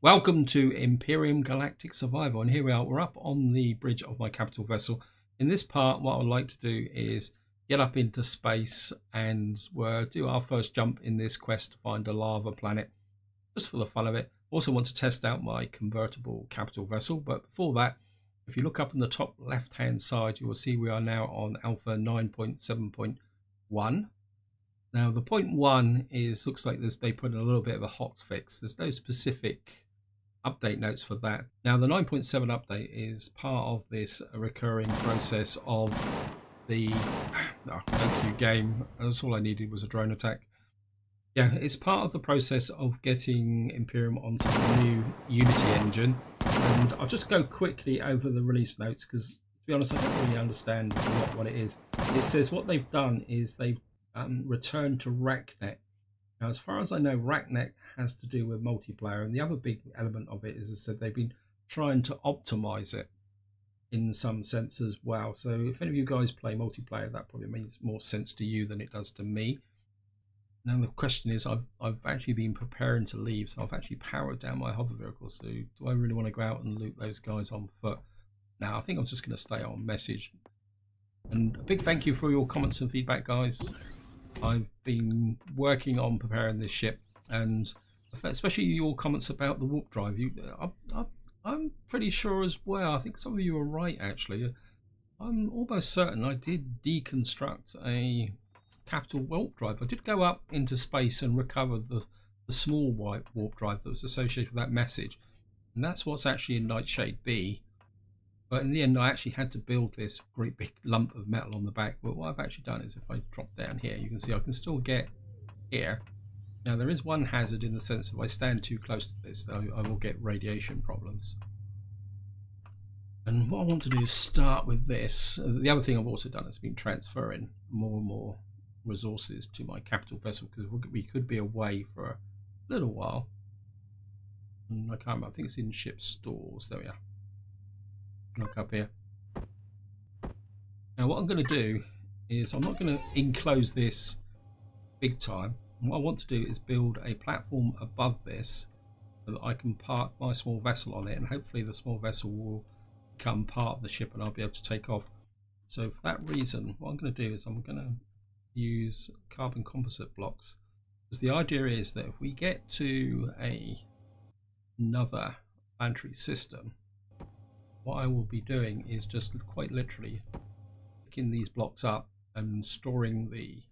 Welcome to Empyrion Galactic Survival, and here we are. We're up on the bridge of my capital vessel. In this part, what I would like to do is get up into space and we'll do our first jump in this quest to find a lava planet, just for the fun of it. Also want to test out my convertible capital vessel, but before that, if you look up in the top left hand side, you will see we are now on alpha 9.7.1. Now the 0.1 is, looks like they put in a little bit of a hot fix. There's no specific update notes for that. Now the 9.7 update is part of this recurring process of the thank you game. That's all I needed was a drone attack. Yeah, it's part of the process of getting Empyrion onto the new Unity engine, and I'll just go quickly over the release notes because, to be honest, I don't really understand what it is. It says what they've done is they've returned to RACnet. Now, as far as I know, RACnet has to do with multiplayer, and the other big element of it is that they've been trying to optimize it in some sense as well. So if any of you guys play multiplayer, that probably makes more sense to you than it does to me. Now the question is, I've actually been preparing to leave, so I've actually powered down my hover vehicle. So do I really want to go out and loot those guys on foot? Now I think I'm just going to stay on message. And a big thank you for your comments and feedback, guys. I've been working on preparing this ship, and especially your comments about the warp drive. I'm pretty sure as well. I think some of you are right, actually. I'm almost certain I did deconstruct a capital warp drive. I did go up into space and recover the small white warp drive that was associated with that message, and that's what's actually in Nightshade B. But in the end, I actually had to build this great big lump of metal on the back. But what I've actually done is, if I drop down here, you can see I can still get here. Now there is one hazard in the sense if I stand too close to this, I will get radiation problems. And what I want to do is start with this. The other thing I've also done has been transferring more and more resources to my capital vessel, because we could be away for a little while. And I can't remember, I think it's in ship stores. There we are. Look up here. Now what I'm going to do is, I'm not going to enclose this big time. What I want to do is build a platform above this so that I can park my small vessel on it, and hopefully the small vessel will become part of the ship and I'll be able to take off. So for that reason, what I'm going to do is I'm going to use carbon composite blocks, because the idea is that if we get to another planetary system, what I will be doing is just quite literally picking these blocks up and storing the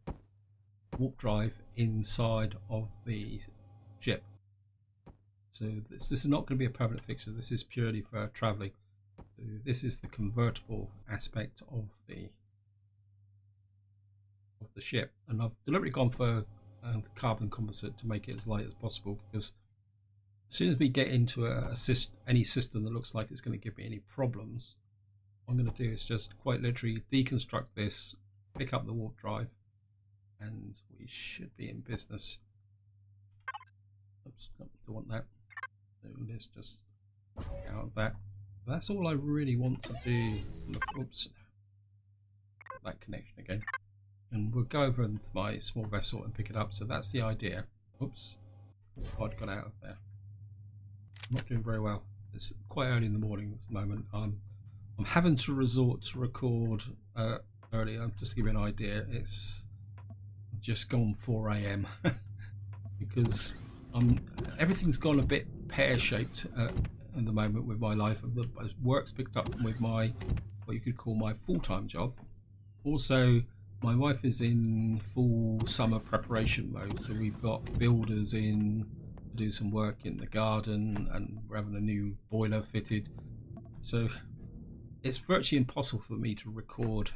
warp drive inside of the ship. So this is not going to be a permanent fixture. This is purely for traveling. So this is the convertible aspect of the ship, and I've deliberately gone for the carbon composite to make it as light as possible, because as soon as we get into any system that looks like it's going to give me any problems, what I'm going to do is just quite literally deconstruct this, pick up the warp drive, and we should be in business. Oops, don't want that. So let's just get out of that. That's all I really want to do. Oops, that connection again. And we'll go over into my small vessel and pick it up. So that's the idea. Oops, I'd got out of there. I'm not doing very well. It's quite early in the morning at the moment. I'm having to resort to record earlier. Just to give you an idea, it's just gone 4 AM because everything's gone a bit pear-shaped at the moment with my life. The work's picked up with my, what you could call my full-time job. Also, my wife is in full summer preparation mode, so we've got builders in to do some work in the garden, and we're having a new boiler fitted. So it's virtually impossible for me to record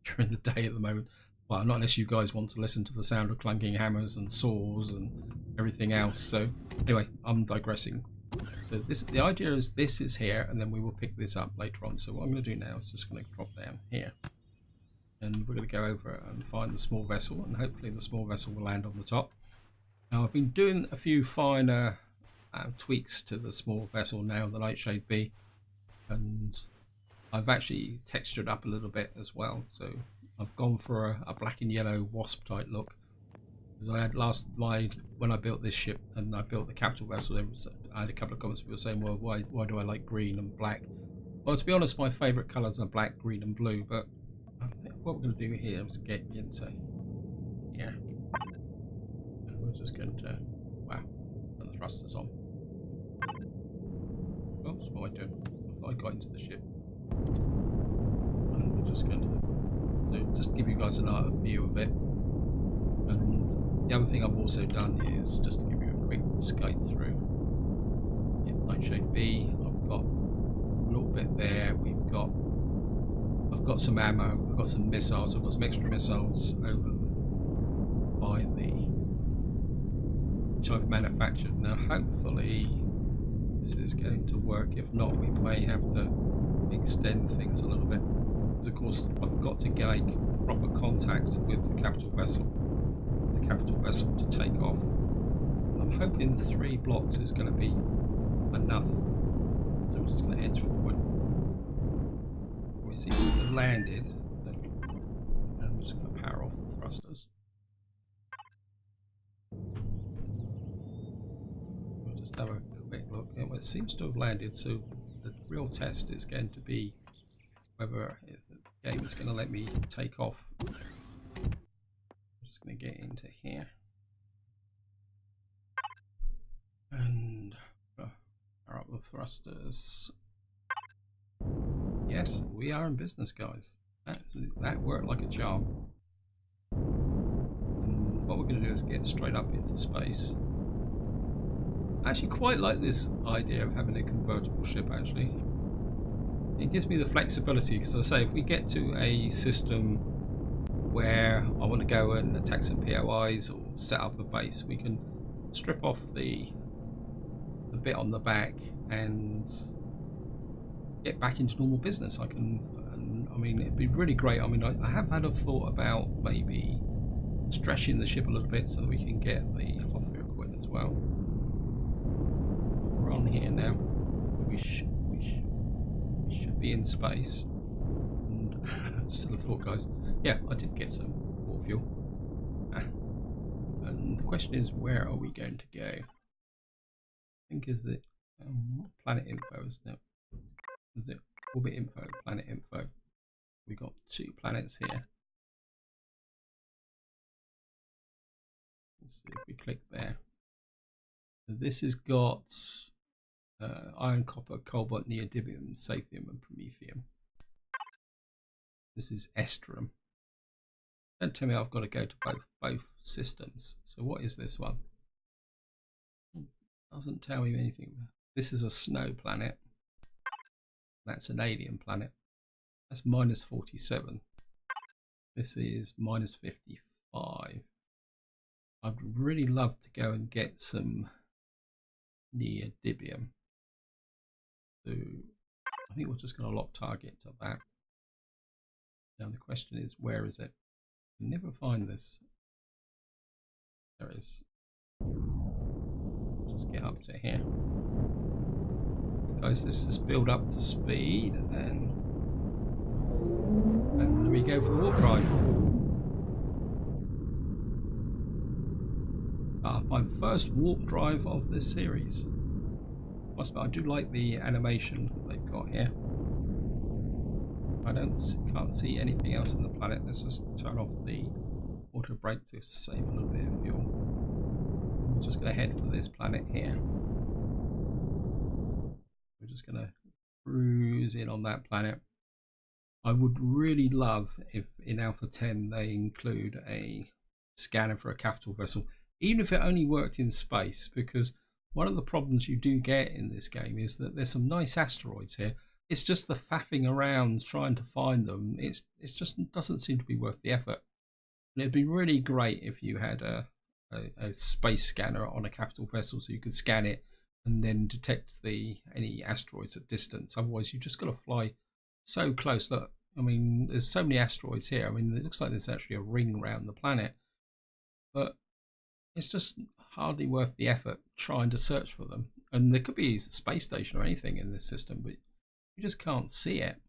during the day at the moment. Well, not unless you guys want to listen to the sound of clunking hammers and saws and everything else. So anyway, I'm digressing. So the idea is this is here, and then we will pick this up later on. So what I'm going to do now is just going to drop down here, and we're going to go over and find the small vessel, and hopefully the small vessel will land on the top. Now I've been doing a few finer tweaks to the small vessel now, the Nightshade B, and I've actually textured up a little bit as well. So I've gone for a black and yellow wasp type look, Because I had when I built this ship and I built the capital vessel, I had a couple of comments people saying, well, why do I like green and black? Well, to be honest, my favourite colours are black, green and blue, but I think what we're going to do here is get into here. And we're just going to, wow, turn the thrusters on. Oops, what am I doing? I thought I got into the ship. And we're just going to, so just to give you guys another view of it. And the other thing I've also done is just to give you a quick skate through. Yeah, Nightshade B, I've got a little bit there. I've got some ammo, I've got some missiles, I've got some extra missiles over by which I've manufactured. Now hopefully this is going to work. If not, we may have to extend things a little bit. Because of course I've got to make proper contact with the capital vessel to take off. I'm hoping 3 blocks is going to be enough. So we're just going to edge forward. We see we've landed, and I'm just going to power off the thrusters. We'll just have a quick look. Well, it seems to have landed, so the real test is going to be whether the game is going to let me take off. I'm just going to get into here and power up the thrusters. Yes, we are in business, guys. That worked like a charm. And what we're going to do is get straight up into space. I actually quite like this idea of having a convertible ship, actually. It gives me the flexibility, because I say if we get to a system where I want to go and attack some POIs or set up a base, we can strip off the bit on the back and get back into normal business. I mean, it'd be really great. I mean, I have had a thought about maybe stretching the ship a little bit so that we can get the Hoffer equipment as well. We're on here now. We should be in space. And I just had a thought, guys. Yeah, I did get some water fuel. And the question is, where are we going to go? I think is it planet info, isn't it? Is it orbit info, planet info? We got 2 planets here. Let's see if we click there. So this has got iron, copper, cobalt, neodymium, sathium, and promethium. This is estrum. Don't tell me I've got to go to both systems. So what is this one? Doesn't tell me anything. This is a snow planet. That's an alien planet. That's -47. This is -55. I'd really love to go and get some neodymium. So I think we're just going to lock target to that. Now the question is, where is it? I never find this. There it is. Just get up to here. Guys, this is build up to speed, and we go for the warp drive. My first warp drive of this series. I do like the animation they've got here. I can't see anything else on the planet. Let's just turn off the auto brake to save a little bit of fuel. We're just going to head for this planet here. We're just going to cruise in on that planet. I would really love if in Alpha 10 they include a scanner for a capital vessel, even if it only worked in space, because one of the problems you do get in this game is that there's some nice asteroids here. It's just the faffing around trying to find them. It's just doesn't seem to be worth the effort. And it'd be really great if you had a space scanner on a capital vessel so you could scan it and then detect any asteroids at distance. Otherwise, you've just got to fly so close. Look, I mean, there's so many asteroids here. I mean, it looks like there's actually a ring around the planet, but it's just hardly worth the effort trying to search for them. And there could be a space station or anything in this system, but you just can't see it.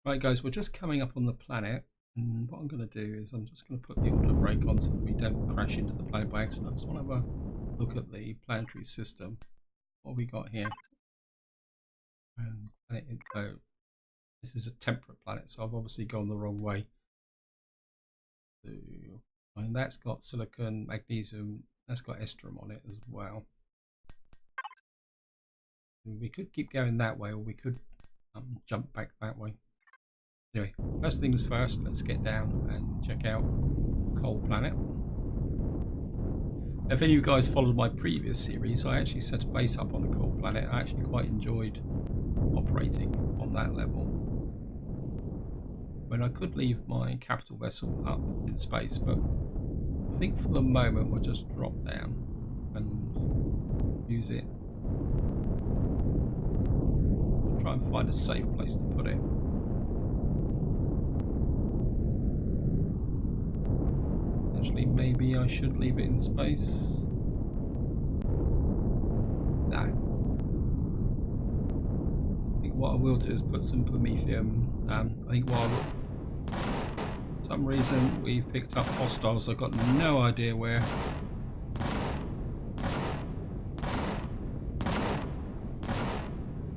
Right, guys, we're just coming up on the planet. And what I'm going to do is I'm just going to put the auto brake on so that we don't crash into the planet by accident. I just want to have a look at the planetary system. What have we got here? And planet info. This is a temperate planet, so I've obviously gone the wrong way. So, and that's got silicon, magnesium, that's got estrum on it as well. We could keep going that way, or we could jump back that way. Anyway, first things first, let's get down and check out Coal Planet. If any of you guys followed my previous series, I actually set a base up on the Coal Planet. I actually quite enjoyed operating on that level. When I could leave my capital vessel up in space, but I think for the moment we'll just drop down and use it. Try and find a safe place to put it. Actually, maybe I should leave it in space. No. I think what I will do is put some promethium. I think while for some reason we've picked up hostiles, I've got no idea where.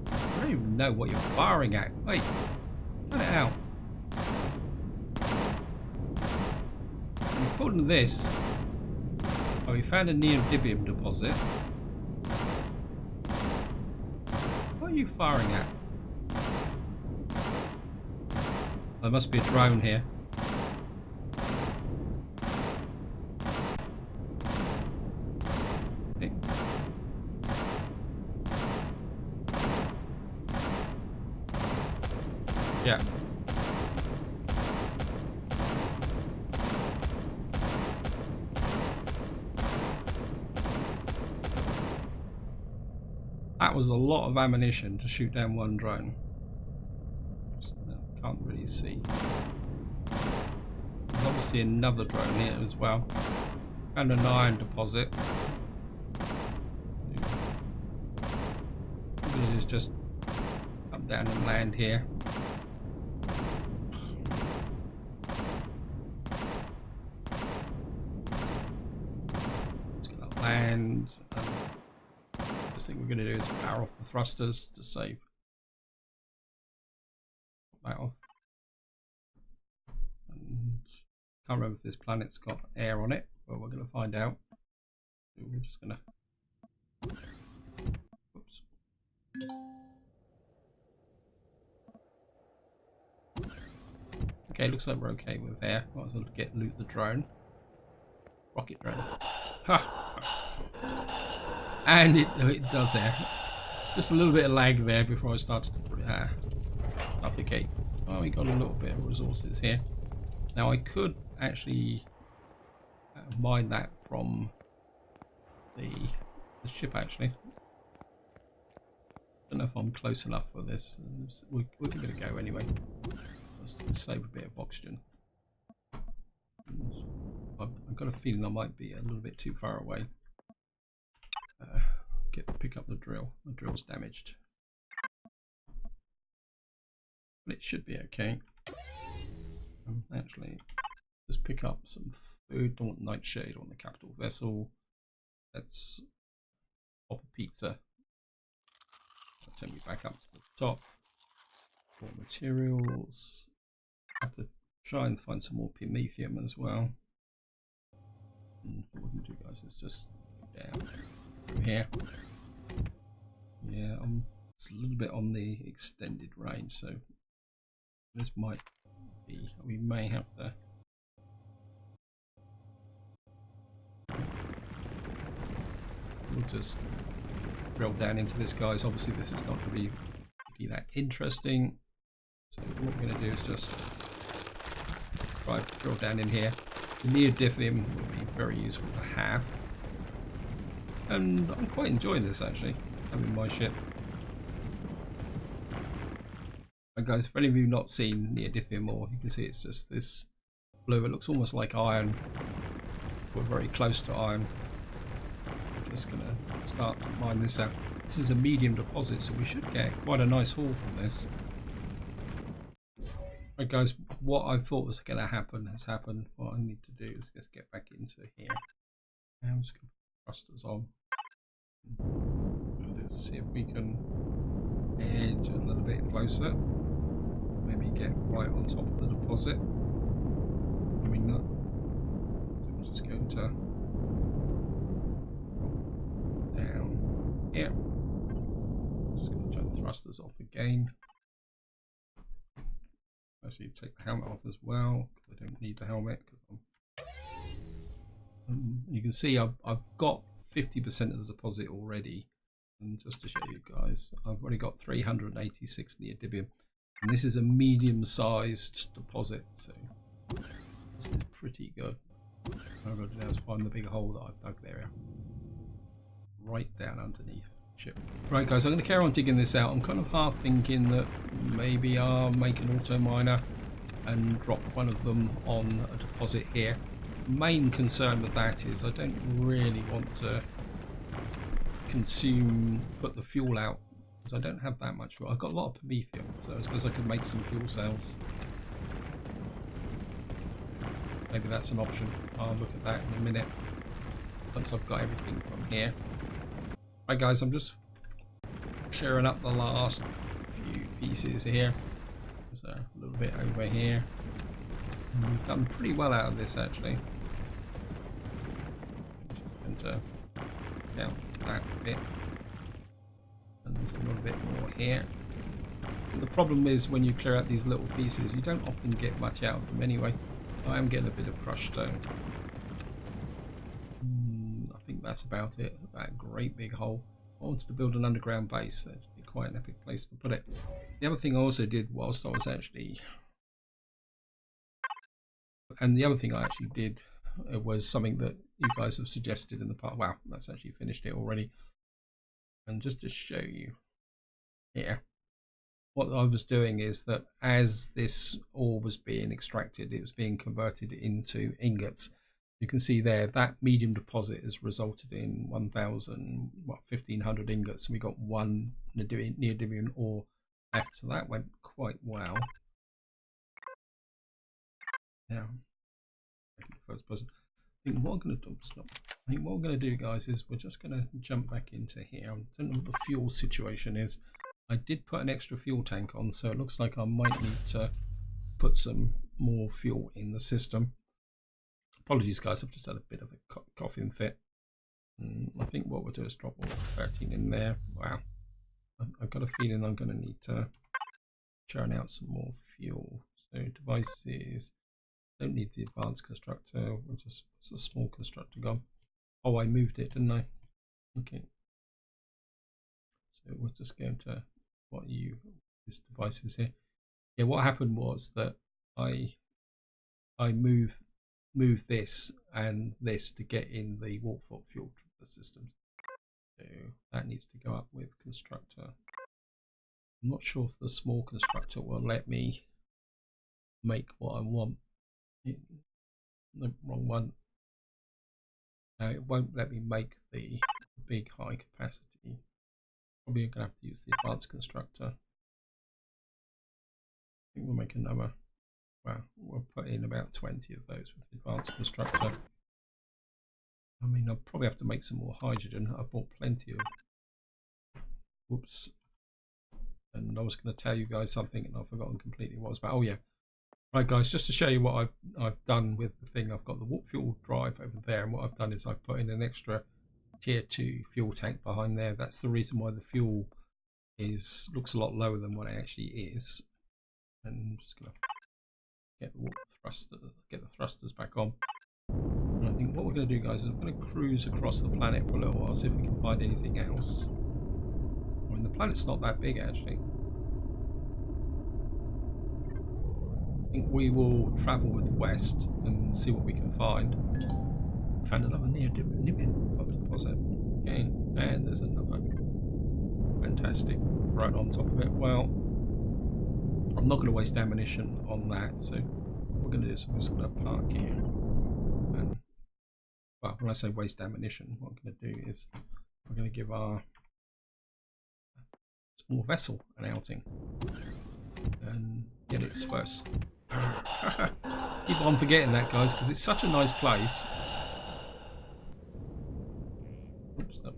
I don't even know what you're firing at. Wait, cut it out. According to this, oh, we found a neodymium deposit. What are you firing at? There must be a drone here. Okay. Yeah. That was a lot of ammunition to shoot down one drone. Can't really see. There's obviously another drone here as well. And an iron deposit. What I'm going to do is just come down and land here. It's going to land. First thing we're going to do is power off the thrusters to save. That off. And can't remember if this planet's got air on it, but we're going to find out. We're just going to. Oops. Okay, looks like we're okay with air. Might as well loot the drone. Rocket drone. Ha! And it does air. Just a little bit of lag there before I started to suffocate. Oh, we got a little bit of resources here. Now I could actually mine that from the ship actually. Don't know if I'm close enough for this. We're going to go anyway. Let's save a bit of oxygen. I've got a feeling I might be a little bit too far away. Pick up the drill. The drill's damaged. But it should be okay. Actually, just pick up some food. Don't want nightshade on the capital vessel. Let's pop a pizza. That'll take me back up to the top. More materials. I have to try and find some more promethium as well. And what we can do, guys, is just go down from here. Yeah, it's a little bit on the extended range, so this might be. We may have to. We'll just drill down into this, guys. Obviously, this is not going to be that interesting. So what we're going to do is just try to drill down in here. The neodymium would be very useful to have, and I'm quite enjoying this actually. Having my ship. And guys, for any of you not seen neodymium, or you can see it's just this blue. It looks almost like iron. We're very close to iron. I'm just gonna start to mine this out. This is a medium deposit, so we should get quite a nice haul from this. Right guys, what I thought was going to happen has happened. What I need to do is just get back into here. I'm just going to put thrusters on. Let's see if we can edge a little bit closer. Maybe get right on top of the deposit. I mean, not. So I'm just going to down here. Just going to turn the thrusters off again. Actually, take the helmet off as well. I don't need the helmet because you can see I've got 50% of the deposit already. And just to show you guys, I've already got 386 neodymium, and this is a medium-sized deposit, so this is pretty good. What I've got to do now is find the big hole that I've dug there, right down underneath the ship. Right guys, I'm going to carry on digging this out. I'm kind of half thinking that maybe I'll make an auto miner and drop one of them on a deposit here. Main concern with that is I don't really want to put the fuel out because I don't have that much fuel. I've got a lot of promethium, so I suppose I could make some fuel cells. Maybe that's an option. I'll look at that in a minute once I've got everything from here. Right guys, I'm just sharing up the last few pieces here. There's a little bit over here. And we've done pretty well out of this actually. And down that bit, and there's a little bit more here. And the problem is when you clear out these little pieces, you don't often get much out of them anyway. I am getting a bit of crushed stone. I think that's about it. That great big hole. I wanted to build an underground base. That'd be quite an epic place to put it. The other thing I also did whilst I was actually, and the other thing I actually did was something that you guys have suggested in the past. Wow, that's actually finished it already. And just to show you here, what I was doing is that as this ore was being extracted, it was being converted into ingots. You can see there that medium deposit has resulted in 1,500 ingots, and we got one neodymium ore left, so that went quite well. Now, first person. I think what I'm going to do, I think what we're going to do, guys, is we're just going to jump back into here. I don't know what the fuel situation is. I did put an extra fuel tank on, so it looks like I might need to put some more fuel in the system. Apologies, guys, I've just had a bit of a coughing fit. I think what we'll do is drop all 13 in there. Wow, I've got a feeling I'm going to need to churn out some more fuel. So devices. Don't need the advanced constructor. We'll just, it's a small constructor gone. Oh, I moved it, didn't I? Okay. So we're just going to this device is here. Yeah, what happened was that I move this and this to get in the warp fuel system. So that needs to go up with constructor. I'm not sure if the small constructor will let me make what I want. The wrong one. It won't let me make the big high capacity. Probably gonna have to use the advanced constructor. I think we'll make another. Well, we'll put in about 20 of those with the advanced constructor. I mean, I'll probably have to make some more hydrogen. I bought plenty of. Whoops. And I was going to tell you guys something, and I've forgotten completely what it was about. Oh yeah. Right guys, just to show you what I've done with the thing, I've got the warp fuel drive over there, and what I've done is I've put in an extra tier 2 fuel tank behind there. That's the reason why the fuel looks a lot lower than what it actually is. And I'm just gonna get the thrusters back on. And I think what we're gonna do, guys, is we're gonna cruise across the planet for a little while, see if we can find anything else. I mean, the planet's not that big actually. We will travel with west and see what we can find. Found another neodymium deposit. Okay, and there's another fantastic right on top of it. Well, I'm not going to waste ammunition on that, so what we're going to do is we're just going to park here. And well, when I say waste ammunition, what I'm going to do is we're going to give our small vessel an outing. and get its first. Keep on forgetting that, guys, because it's such a nice place. Oops, no.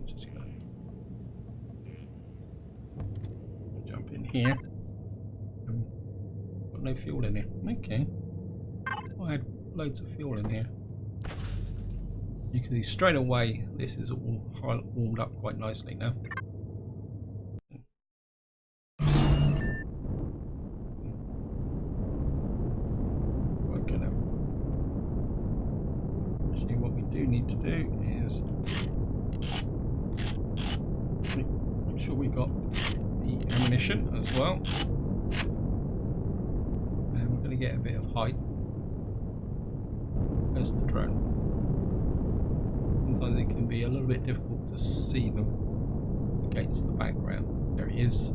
Just gonna jump in here. Got no fuel in here. Okay. I had loads of fuel in here. You can see straight away this is all warmed up quite nicely now. Actually, what we do need to do is make sure we got the ammunition as well. And we're going to get a bit of height. There's the drone. Sometimes it can be a little bit difficult to see them against the background. There he is.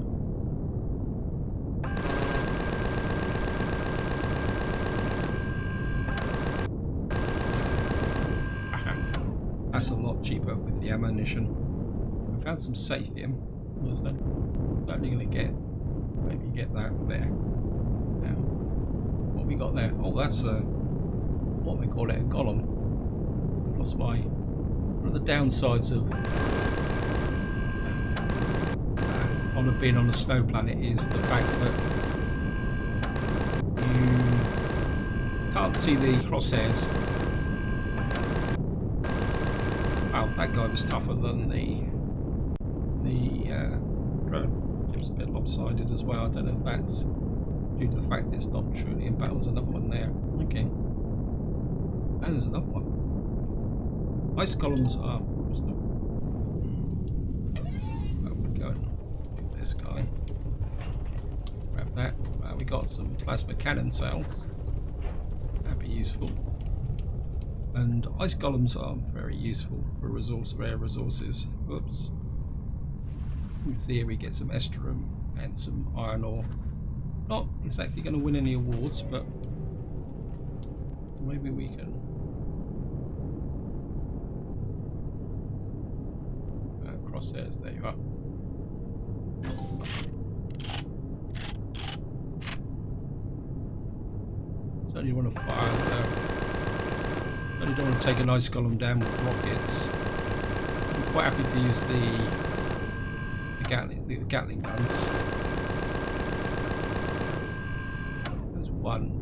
That's a lot cheaper with the ammunition. We found some sathium. Was that only going to get? Maybe get that there. Now, what we got there? Oh, that's a what we call it, a golem. Lost my. One of the downsides of on being on a snow planet is the fact that you can't see the crosshairs. Wow, that guy was tougher than the drone. It's a bit lopsided as well. I don't know if that's due to the fact it's not truly in battle. There's another one there. Okay. And there's another one. Ice columns are. We'll go and do this guy. Grab that. We got some plasma cannon cells. That'd be useful. And ice columns are very useful for rare resources. Oops. You can see here we get some estrum and some iron ore. Not exactly going to win any awards, but maybe we can. Crosshairs, there you are. So you want to fire there. You don't want to take an ice column down with rockets. I'm quite happy to use the Gatling guns. There's one.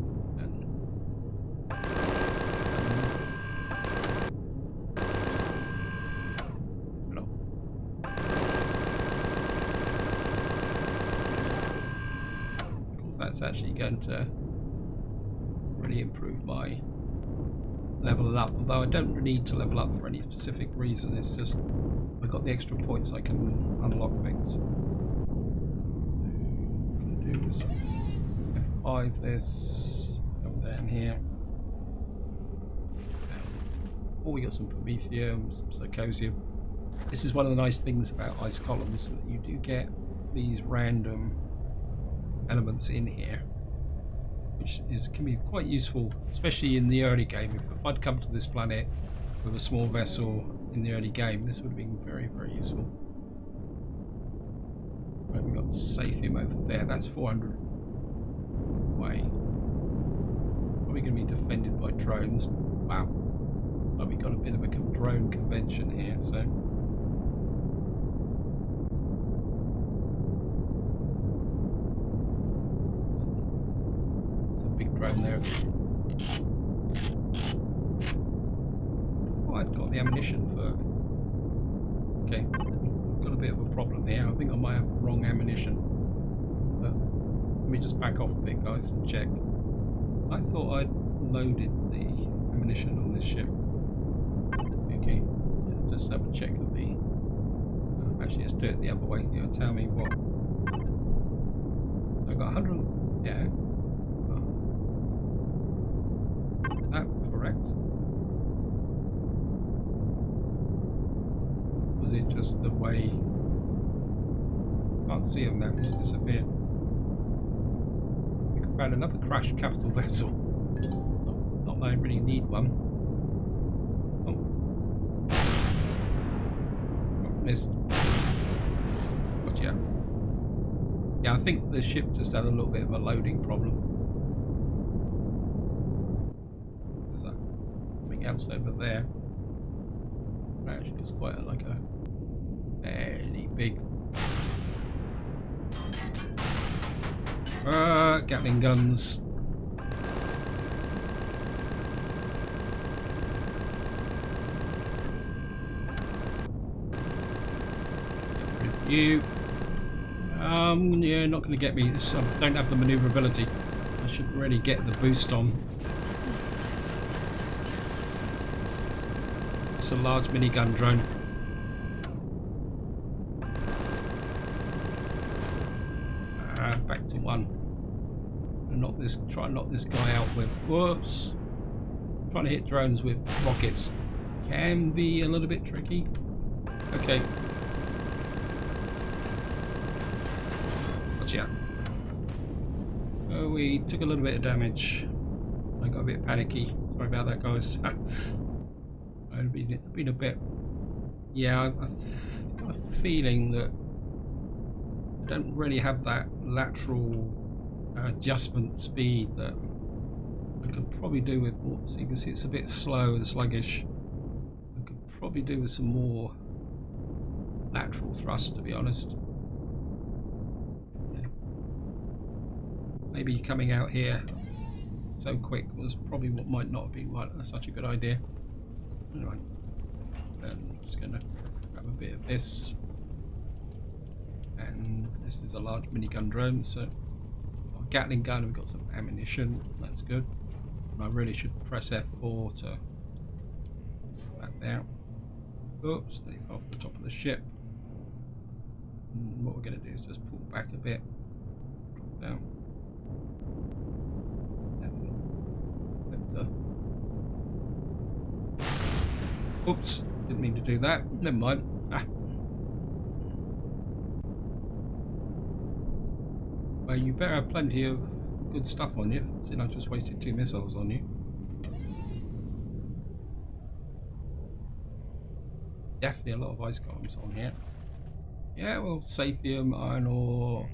That's actually going to really improve my level up, although I don't need to level up for any specific reason. It's just I've got the extra points I can unlock things. What I'm going to do is F5 this, come down here. Oh, we got some promethium, some zirconium. This is one of the nice things about ice columns, that you do get these random elements in here, which can be quite useful, especially in the early game. If I'd come to this planet with a small vessel in the early game, this would have been very, very useful. Right, we've got sathium over there. That's 400 away. Probably going to be defended by drones. Wow. But we've got a bit of a drone convention here, so. Drone there. Oh, I've got the ammunition for. Okay, I've got a bit of a problem here. I think I might have the wrong ammunition. But let me just back off a bit, guys, and check. I thought I'd loaded the ammunition on this ship. Okay, let's just have a check of the. Actually, let's do it the other way. You'll tell me what. I got 100. Yeah. Is that correct? Was it just the way? Can't see them now, just disappeared. We found another crashed capital vessel. Not that I really need one. Oh. Missed. Gotcha. Yeah, I think the ship just had a little bit of a loading problem. There's something else over there. Actually, it's quite like a fairly big Gatling guns. You. Yeah, not going to get me. I don't have the maneuverability. I should really get the boost on. It's a large minigun drone. Back to one. Try and knock this guy out with. Whoops. Trying to hit drones with rockets can be a little bit tricky. Okay. Gotcha. Oh, we took a little bit of damage. I got a bit panicky. Sorry about that, guys. I've been a bit. Yeah, I've got a feeling that I don't really have that lateral adjustment speed that I could probably do with more. So you can see it's a bit slow and sluggish. I could probably do with some more lateral thrust, to be honest. Yeah. Maybe coming out here so quick was probably what might not have been such a good idea. Anyway, I'm just going to grab a bit of this. And this is a large minigun drone, so a Gatling gun, we've got some ammunition, that's good. And I really should press F4 to put that down. Oops, they fell off the top of the ship. And what we're going to do is just pull back a bit, drop down. Oops, didn't mean to do that. Never mind. Well, you better have plenty of good stuff on you, so I just wasted 2 missiles on you. Definitely a lot of ice columns on here. Yeah, well, Sathium, iron ore,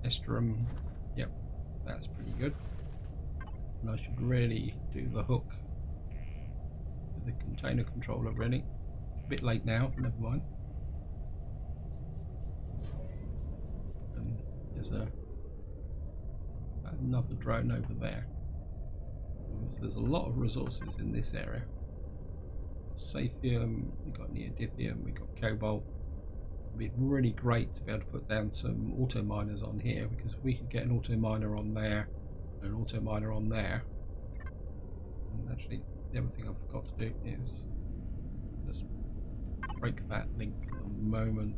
Estrum. Yep, that's pretty good. And I should really do the hook with the container controller, really. A bit late now, never mind. And there's another drone over there. So there's a lot of resources in this area. Sathium, we got neodymium, we got cobalt. It'd be really great to be able to put down some auto miners on here, because if we could get an auto miner on there and an auto miner on there. And actually, the other thing I forgot to do is just break that link for the moment.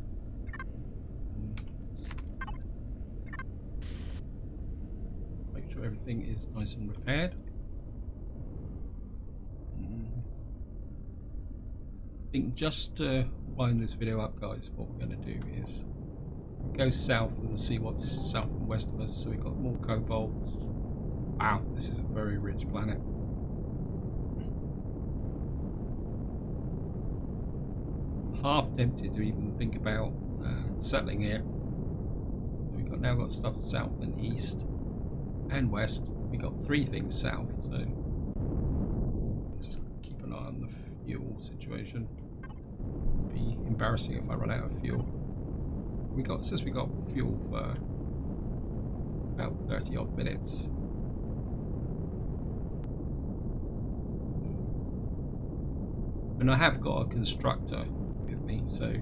Make sure everything is nice and repaired. I think just to wind this video up, guys, what we're going to do is go south and see what's south and west of us. So we've got more cobalt. Wow, this is a very rich planet. I'm half tempted to even think about settling here. We've now got stuff south and east and west. We got 3 things south, so just keep an eye on the fuel situation. It'd be embarrassing if I run out of fuel. It says we got fuel for about 30 odd minutes. And I have got a constructor with me, so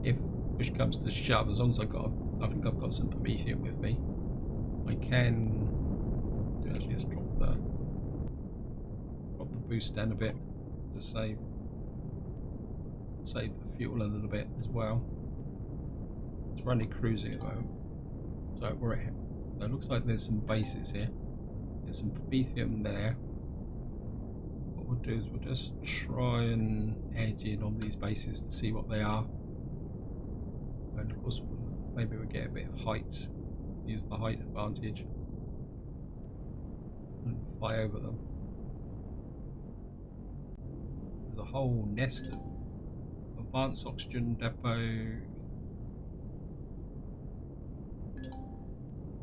if push comes to shove, as long as I think I've got some Promethium with me, I can actually just drop the boost down a bit to save the fuel a little bit as well. It's only cruising at the moment, so we're ahead. So it looks like there's some bases here. There's some Promethium there. What we'll do is we'll just try and edge in on these bases to see what they are, and of course maybe we'll get a bit of height, use the height advantage and fly over them. There's a whole nest of advanced oxygen depot.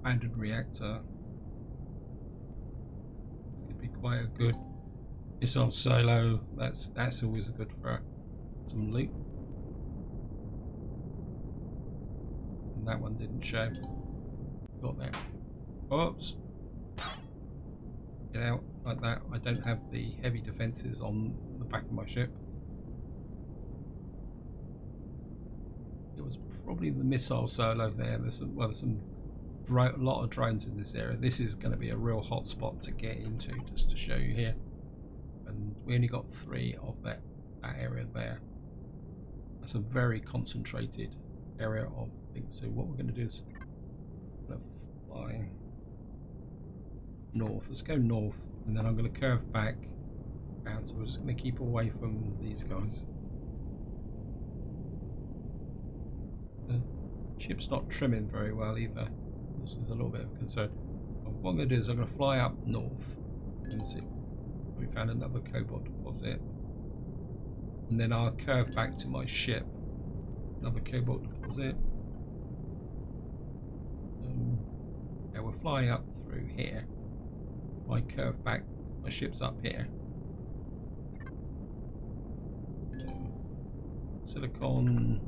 abandoned reactor. It's going to be quite a good missile silo. That's always good for some loot. And that one didn't show. Got that. Oops. Get out like that. I don't have the heavy defences on the back of my ship. It was probably the missile silo there. There's a lot of drones in this area. This is going to be a real hot spot to get into, just to show you here. And we only got 3 of that area there. That's a very concentrated area of things. So what we're going to do is we're going to fly north. Let's go north, and then I'm going to curve back down. So we're just going to keep away from these guys. The ship's not trimming very well either. This is a little bit of a concern. What I'm going to do is I'm going to fly up north and see. We found another cobalt deposit, and then I'll curve back to my ship. Another cobalt deposit. Yeah, we're flying up through here. I curve back, my ship's up here. Silicon,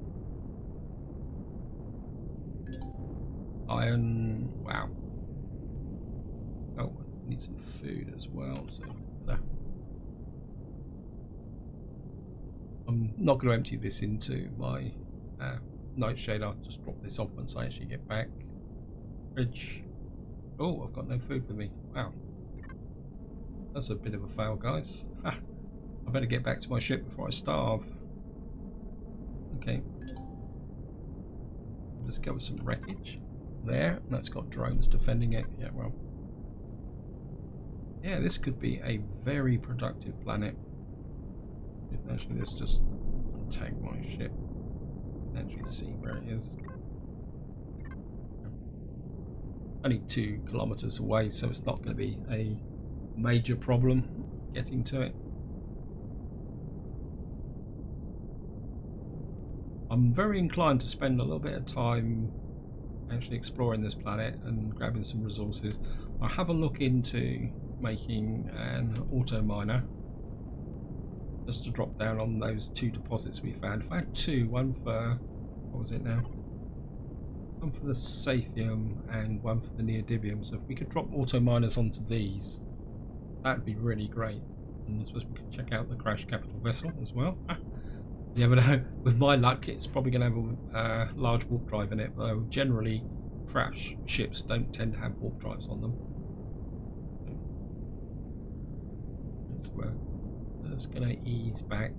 iron. Wow. Oh, I need some food as well. So I'm not going to empty this into my nightshade. I'll just drop this off once I actually get back. Fridge. Oh, I've got no food with me. Wow. That's a bit of a fail, guys. I better get back to my ship before I starve. Okay. Discover some wreckage. There. That's got drones defending it. Yeah, well. Yeah, this could be a very productive planet. Actually, let's just tag my ship. Actually see where it is. Only 2 kilometers away, so it's not going to be a major problem getting to it. I'm very inclined to spend a little bit of time actually exploring this planet and grabbing some resources. I'll have a look into making an auto miner just to drop down on those 2 deposits we found. In fact, 2, one for, what was it now? One for the Sathium and one for the Neodymium. So if we could drop auto miners onto these, that'd be really great. And I suppose we could check out the crash capital vessel as well. You never know. With my luck, it's probably going to have a large warp drive in it. Though generally, crash ships don't tend to have warp drives on them. So we're just going to ease back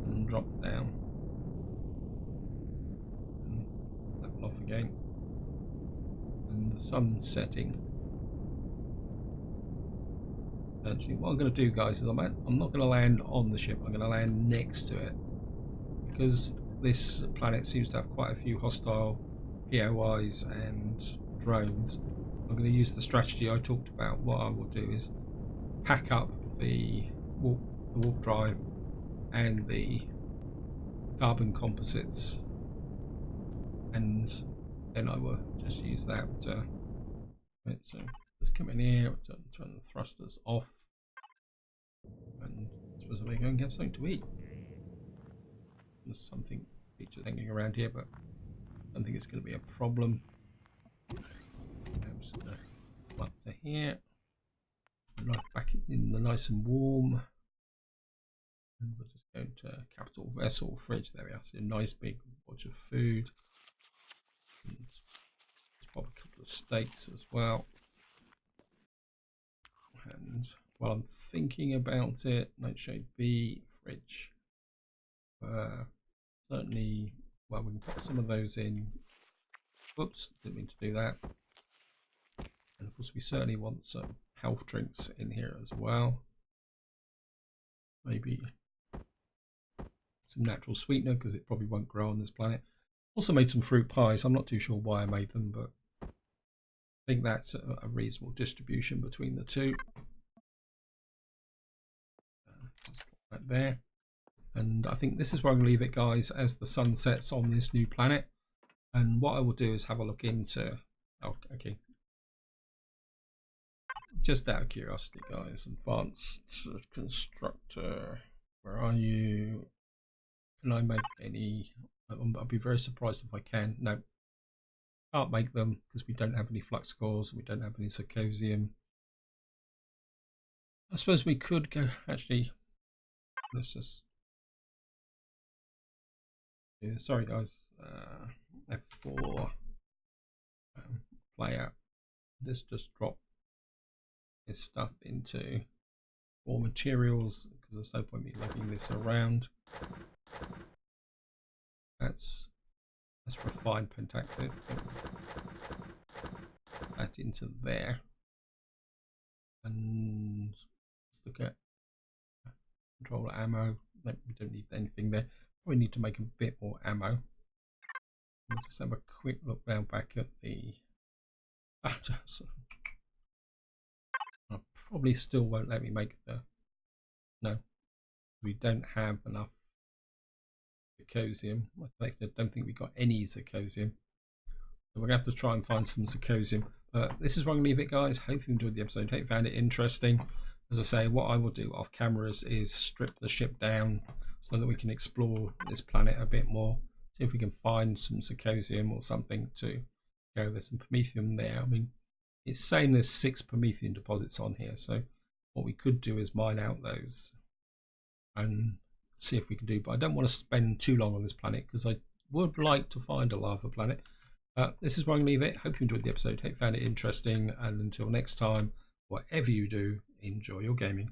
and drop down. And level off again. And the sun's setting. Actually, what I'm going to do, guys, is I'm not going to land on the ship. I'm going to land next to it, because this planet seems to have quite a few hostile POIs and drones. I'm going to use the strategy I talked about. What I will do is pack up the warp drive and the carbon composites, and then I will just use that to. Right, so let's come in here, turn the thrusters off, and I suppose we're going to have something to eat. There's something feature hanging around here, but I don't think it's going to be a problem. I'm just going to come up to here, back in the nice and warm, and we'll just go to capital vessel fridge. There we are. See a nice big bunch of food. And let's pop a couple of steaks as well. And while I'm thinking about it, Nightshade B, fridge. Certainly, well, we can put some of those in. Oops, didn't mean to do that. And of course, we certainly want some health drinks in here as well. Maybe some natural sweetener, because it probably won't grow on this planet. Also made some fruit pies. I'm not too sure why I made them, but I think that's a reasonable distribution between the two. Just put that there. And I think this is where I'm going to leave it, guys, as the sun sets on this new planet. And what I will do is have a look into Oh, okay. Just out of curiosity, guys, advanced constructor, where are you? Can I make any? I'll be very surprised if I can. No, can't make them because we don't have any flux cores, we don't have any zirconium. I suppose we could go, actually, let's just, yeah, sorry guys, F4, play out, let's just drop this stuff into more materials because there's no point me lugging this around. That's refined pentaxid. That into there, and let's look at controller ammo. No, we don't need anything there. We need to make a bit more ammo. We'll just have a quick look now back at the. I probably still won't let me make the. No, we don't have enough zirconium. I don't think we got any zirconium. So we're going to have to try and find some zirconium. But this is where I'm going to leave it, guys. Hope you enjoyed the episode. Hope you found it interesting. As I say, what I will do off cameras is strip the ship down so that we can explore this planet a bit more. See if we can find some zirconium or something to go. There's some promethium there. I mean, it's saying there's 6 promethium deposits on here. So what we could do is mine out those and see if we can do. But I don't want to spend too long on this planet because I would like to find a lava planet. This is where I'm going to leave it. Hope you enjoyed the episode. Hope you found it interesting. And until next time, whatever you do, enjoy your gaming.